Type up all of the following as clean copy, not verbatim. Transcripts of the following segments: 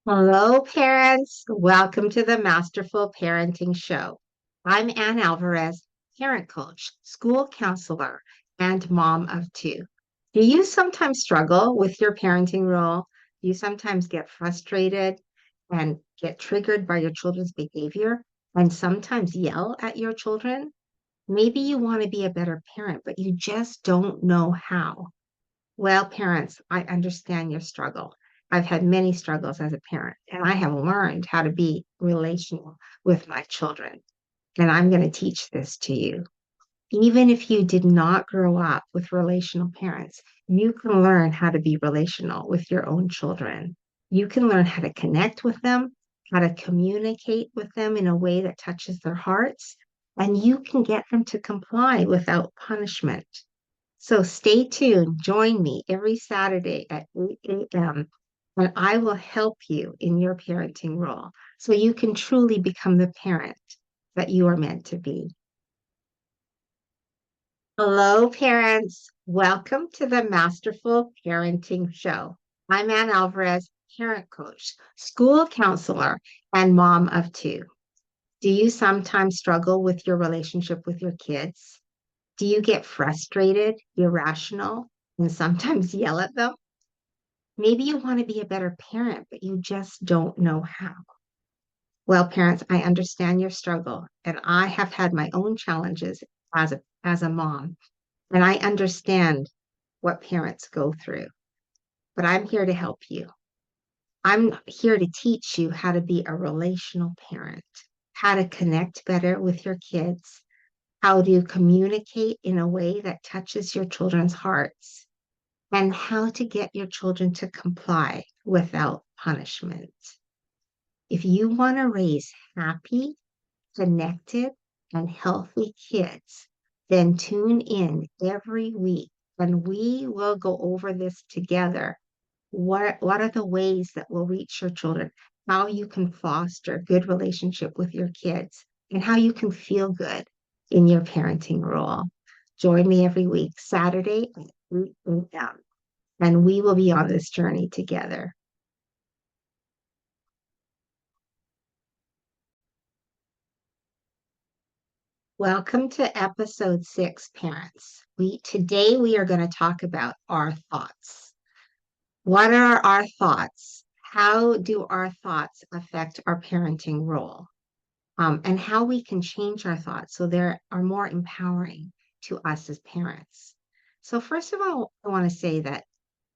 Hello, parents. Welcome to the Masterful Parenting Show. I'm Ann Alvarez, parent coach, school counselor, and mom of two. Do you sometimes struggle with your parenting role? Do you sometimes get frustrated and get triggered by your children's behavior and sometimes yell at your children? Maybe you want to be a better parent, but you just don't know how. Well, parents, I understand your struggle. I've had many struggles as a parent, and I have learned how to be relational with my children. And I'm going to teach this to you. Even if you did not grow up with relational parents, you can learn how to be relational with your own children. You can learn how to connect with them, how to communicate with them in a way that touches their hearts, and you can get them to comply without punishment. So stay tuned. Join me every Saturday at 8 a.m. and I will help you in your parenting role so you can truly become the parent that you are meant to be. Hello, parents. Welcome to the Masterful Parenting Show. I'm Ann Alvarez, parent coach, school counselor, and mom of two. Do you sometimes struggle with your relationship with your kids? Do you get frustrated, irrational, and sometimes yell at them? Maybe you want to be a better parent, but you just don't know how. Well, parents, I understand your struggle, and I have had my own challenges as a mom, and I understand what parents go through, but I'm here to help you. I'm here to teach you how to be a relational parent, how to connect better with your kids, how to communicate in a way that touches your children's hearts, and how to get your children to comply without punishment. If you want to raise happy, connected, and healthy kids, then tune in every week and we will go over this together. What are the ways that will reach your children? How you can foster a good relationship with your kids and how you can feel good in your parenting role. Join me every week, Saturday at 8 a.m. and we will be on this journey together. Welcome to episode 6, parents. Today we are going to talk about our thoughts. What are our thoughts? How do our thoughts affect our parenting role? And how we can change our thoughts so they are more empowering to us as parents. So first of all, I want to say that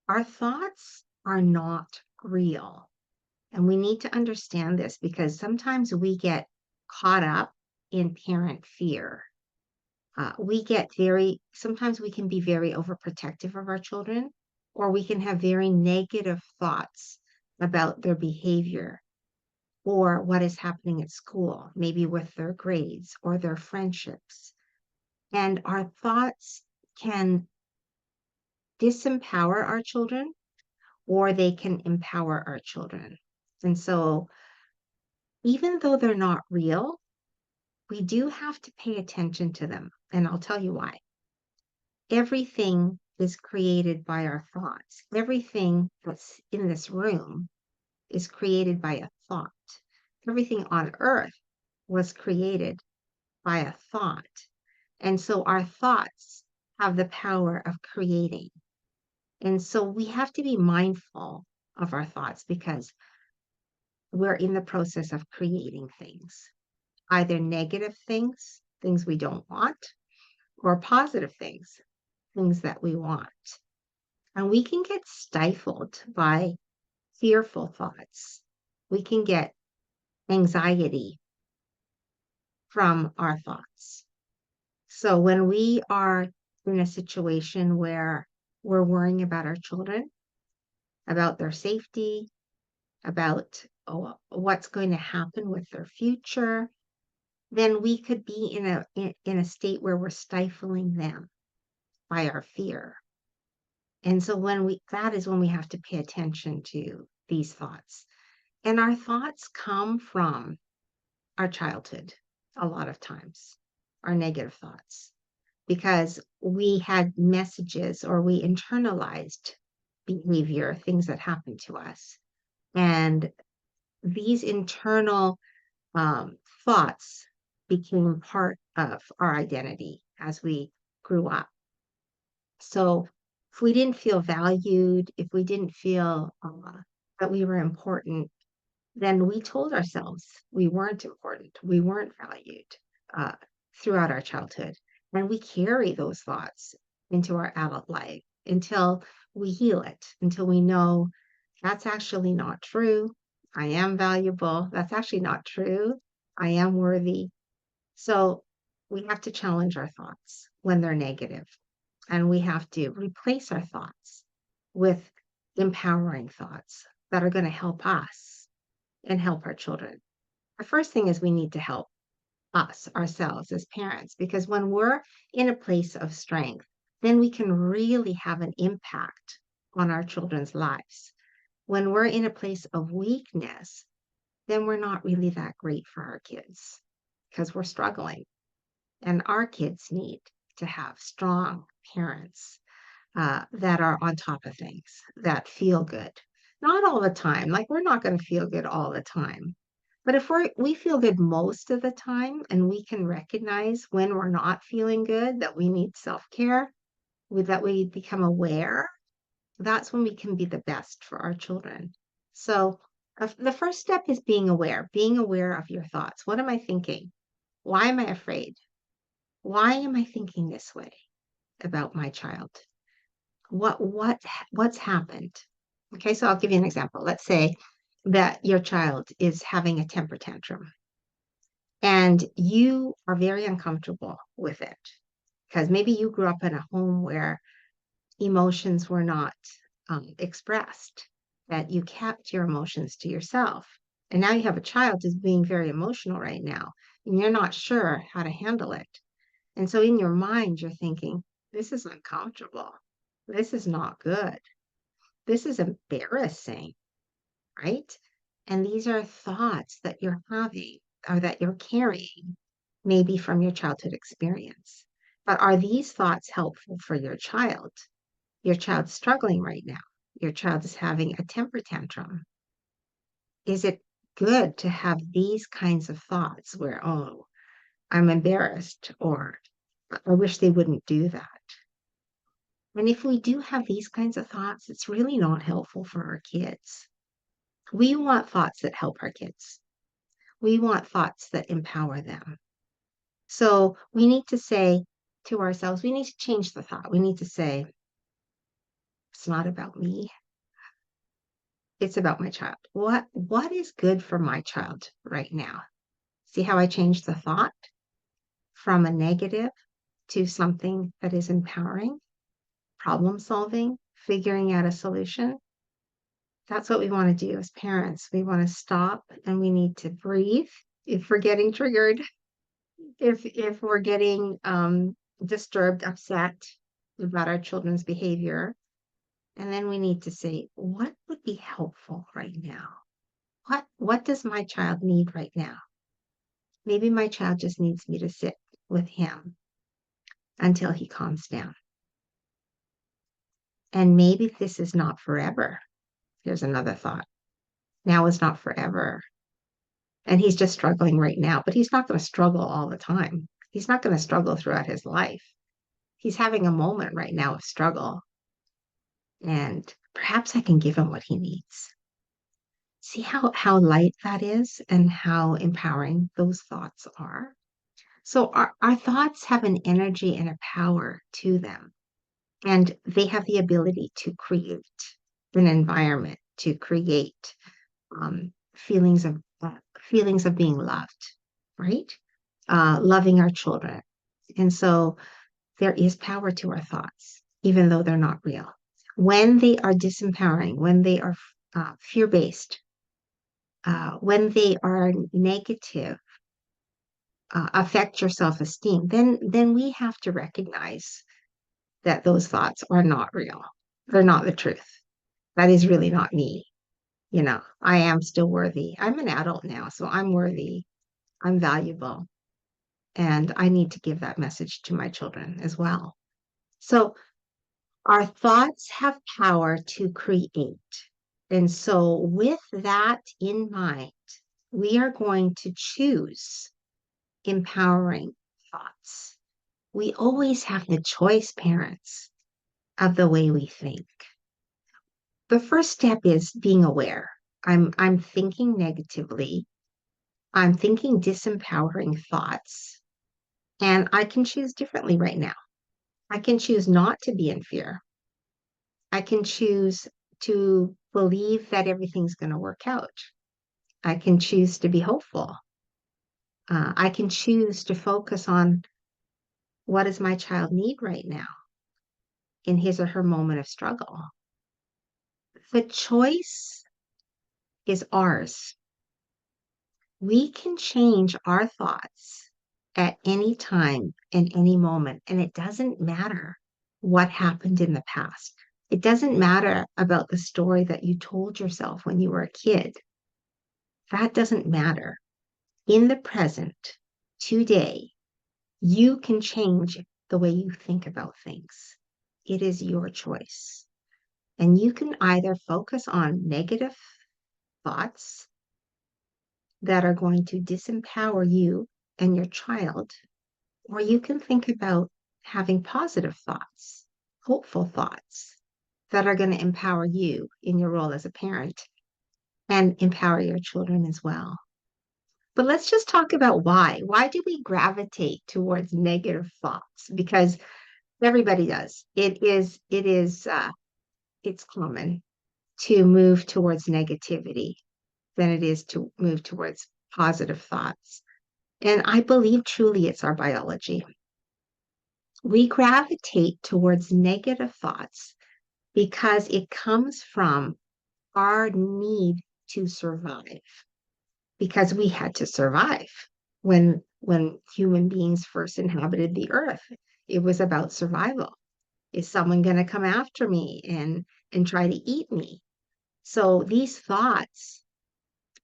our thoughts are not real. And we need to understand this because sometimes we get caught up in parent fear. Sometimes we can be very overprotective of our children, or we can have very negative thoughts about their behavior or what is happening at school, maybe with their grades or their friendships. And our thoughts can disempower our children or they can empower our children. And so, even though they're not real, we do have to pay attention to them. And I'll tell you why. Everything is created by our thoughts. Everything that's in this room is created by a thought. Everything on earth was created by a thought. And so our thoughts have the power of creating. And so we have to be mindful of our thoughts because we're in the process of creating things, either negative things, things we don't want, or positive things, things that we want. And we can get stifled by fearful thoughts. We can get anxiety from our thoughts. So when we are in a situation where we're worrying about our children, about their safety, about what's going to happen with their future, then we could be in a state where we're stifling them by our fear. And so that is when we have to pay attention to these thoughts. And our thoughts come from our childhood a lot of times, our negative thoughts, because we had messages or we internalized behavior, things that happened to us. And these internal thoughts became part of our identity as we grew up. So if we didn't feel valued, if we didn't feel that we were important, then we told ourselves we weren't important, we weren't valued uh, throughout our childhood. And we carry those thoughts into our adult life until we heal it, until we know that's actually not true. I am valuable. That's actually not true. I am worthy. So we have to challenge our thoughts when they're negative, and we have to replace our thoughts with empowering thoughts that are going to help us and help our children. The first thing is we need to help us, ourselves as parents, because when we're in a place of strength, then we can really have an impact on our children's lives. When we're in a place of weakness, then we're not really that great for our kids because we're struggling. And our kids need to have strong parents that are on top of things, that feel good. Not all the time. Like we're not going to feel good all the time. But if we feel good most of the time and we can recognize when we're not feeling good, that we need self-care, that we become aware, that's when we can be the best for our children. So the first step is being aware of your thoughts. What am I thinking? Why am I afraid? Why am I thinking this way about my child? What's happened? Okay, so I'll give you an example. Let's say that your child is having a temper tantrum and you are very uncomfortable with it because maybe you grew up in a home where emotions were not expressed, that you kept your emotions to yourself. And now you have a child who's being very emotional right now, and you're not sure how to handle it. And so in your mind, you're thinking, this is uncomfortable. This is not good. This is embarrassing, right? And these are thoughts that you're having or that you're carrying, maybe from your childhood experience. But are these thoughts helpful for your child? Your child's struggling right now. Your child is having a temper tantrum. Is it good to have these kinds of thoughts where, oh, I'm embarrassed, or I wish they wouldn't do that? And if we do have these kinds of thoughts, it's really not helpful for our kids. We want thoughts that help our kids. We want thoughts that empower them. So we need to say to ourselves, we need to change the thought. We need to say, it's not about me. It's about my child. What is good for my child right now? See how I changed the thought from a negative to something that is empowering, problem solving, figuring out a solution. That's what we want to do as parents. We want to stop and we need to breathe if we're getting triggered, if we're getting disturbed, upset about our children's behavior. And then we need to say, what would be helpful right now? What does my child need right now? Maybe my child just needs me to sit with him until he calms down. And maybe this is not forever. Here's another thought. Now is not forever. And he's just struggling right now, but he's not going to struggle all the time. He's not going to struggle throughout his life. He's having a moment right now of struggle. And perhaps I can give him what he needs. See how light that is and how empowering those thoughts are. So our thoughts have an energy and a power to them. And they have the ability to create an environment, to create feelings of being loved, right? Loving our children. And so there is power to our thoughts, even though they're not real. When they are disempowering, when they are fear-based, when they are negative, affect your self-esteem, then we have to recognize that those thoughts are not real. They're not the truth. That is really not me. You know, I am still worthy. I'm an adult now, so I'm worthy. I'm valuable. And I need to give that message to my children as well. So our thoughts have power to create. And so, with that in mind, we are going to choose empowering thoughts. We always have the choice, parents, of the way we think. The first step is being aware. I'm thinking negatively. I'm thinking disempowering thoughts, and I can choose differently right now. I can choose not to be in fear. I can choose to believe that everything's going to work out. I can choose to be hopeful. I can choose to focus on what does my child need right now in his or her moment of struggle. The choice is ours. We can change our thoughts at any time and any moment, and it doesn't matter what happened in the past. It doesn't matter about the story that you told yourself when you were a kid. That doesn't matter. In the present, today, you can change the way you think about things. It is your choice. And you can either focus on negative thoughts that are going to disempower you and your child, or you can think about having positive thoughts, hopeful thoughts that are going to empower you in your role as a parent and empower your children as well. But let's just talk about why. Why do we gravitate towards negative thoughts? Because everybody does. It's common to move towards negativity than it is to move towards positive thoughts. And I believe truly it's our biology. We gravitate towards negative thoughts because it comes from our need to survive, because we had to survive when human beings first inhabited the earth. It was about survival. Is someone going to come after me and try to eat me? So these thoughts,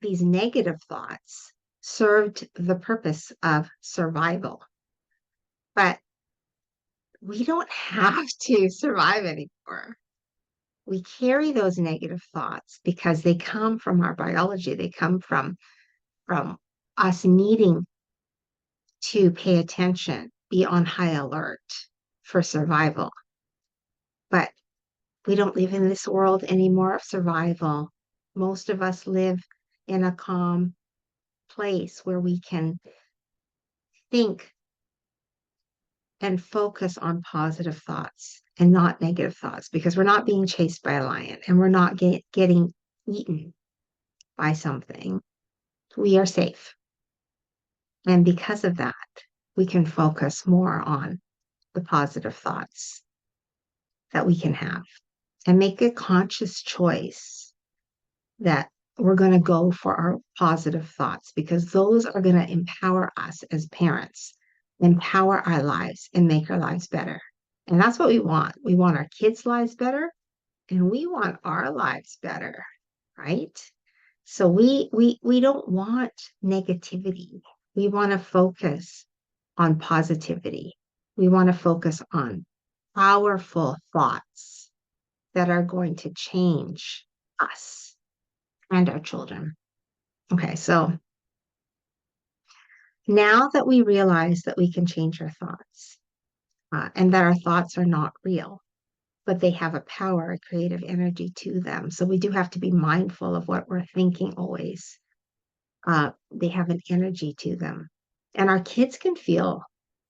these negative thoughts, served the purpose of survival. But we don't have to survive anymore. We carry those negative thoughts because they come from our biology. They come from us needing to pay attention, be on high alert for survival. But we don't live in this world anymore of survival. Most of us live in a calm place where we can think and focus on positive thoughts and not negative thoughts, because we're not being chased by a lion and we're not getting eaten by something. We are safe. And because of that, we can focus more on the positive thoughts that we can have and make a conscious choice that we're going to go for our positive thoughts, because those are going to empower us as parents, empower our lives and make our lives better. And that's what we want. We want our kids' lives better and we want our lives better, right? So we don't want negativity. We want to focus on positivity. We want to focus on powerful thoughts that are going to change us and our children. Okay, so now that we realize that we can change our thoughts and that our thoughts are not real, but they have a power, a creative energy to them. So we do have to be mindful of what we're thinking always. They have an energy to them. And our kids can feel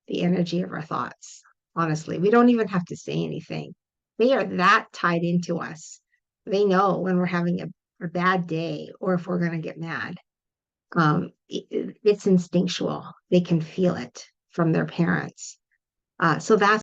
the energy of our thoughts. Honestly, we don't even have to say anything. They are that tied into us. They know when we're having a bad day or if we're going to get mad. It's instinctual. They can feel it from their parents. So that's